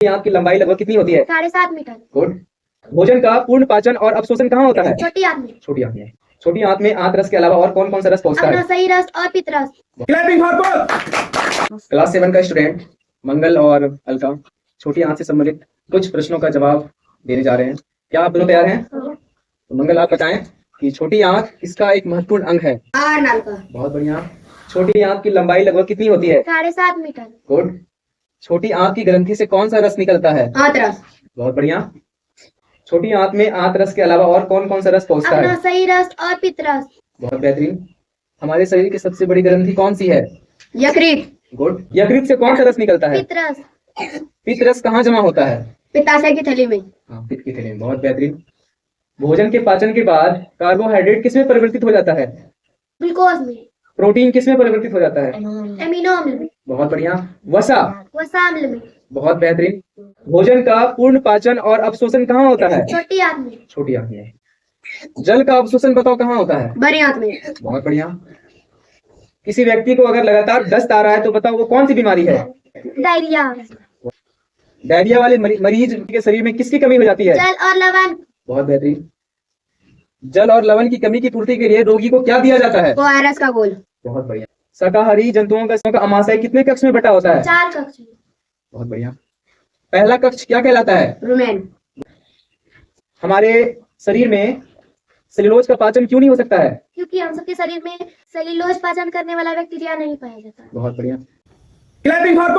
आंत की लंबाई लगभग कितनी होती है? 7.5 मीटर। गुड। भोजन का पूर्ण पाचन और अवशोषण कहाँ होता है? छोटी आंत में। छोटी आंत में। छोटी आंत में आंत रस के अलावा और कौन कौन सा रस पहुंचता है? अग्नाशयी रस और पित्त रस। क्लास 7 का स्टूडेंट मंगल और अलका छोटी आंत से संबंधित कुछ प्रश्नों का जवाब देने जा रहे हैं। क्या आप दोनों तैयार हैं? तो मंगल आप बताएं कि छोटी आंत किसका एक महत्वपूर्ण अंग है? नाल का। बहुत बढ़िया। छोटी आंत की लंबाई लगभग कितनी होती है? 7.5 मीटर। गुड। छोटी आंत की ग्रंथि से कौन सा रस निकलता है? आंत रस। बहुत बढ़िया। छोटी आंत में आंत रस के अलावा और कौन कौन सा रस पहुंचता है? अग्नाशयी रस और पित्त रस। बहुत बेहतरीन। हमारे शरीर की सबसे बड़ी ग्रंथि कौन सी है? यकृत। गुड। यकृत से कौन सा रस निकलता है? पित्त रस। पित्त रस कहाँ जमा होता है? पित्ताशय की थैली में। हाँ, पित्त की थैली में। बहुत बेहतरीन। भोजन के पाचन के बाद कार्बोहाइड्रेट किसमें परिवर्तित हो जाता है? ग्लूकोज में। प्रोटीन किसमें परिवर्तित हो जाता है? एमिनो अम्ल में। बहुत बढ़िया। वसा। वसा अम्ल में। बहुत बेहतरीन। भोजन का पूर्ण पाचन और अवशोषण कहाँ होता है? छोटी आंत में। छोटी आंत में। जल का अवशोषण बताओ कहाँ होता है? बड़ी आंत में। बहुत बढ़िया। किसी व्यक्ति को अगर लगातार दस्त आ रहा है तो बताओ वो कौन सी बीमारी है? डायरिया। डायरिया वाले मरीज के शरीर में किसकी कमी हो जाती है? जल और लवण। बहुत बेहतरीन। जल और लवण की कमी की पूर्ति के लिए रोगी को क्या दिया जाता है? ORS का घोल। बहुत बढ़िया। शाकाहारी जंतुओं का अमाशय कितने कक्ष में बटा होता है? 4 कक्ष में। बहुत बढ़िया। पहला कक्ष क्या कहलाता है? रुमेन। हमारे शरीर में सेलुलोज का पाचन क्यों नहीं हो सकता है? क्योंकि हम सबके शरीर में सेल्यूलोज पाचन करने वाला बैक्टीरिया नहीं पाया जाता। बहुत बढ़िया। Clapping for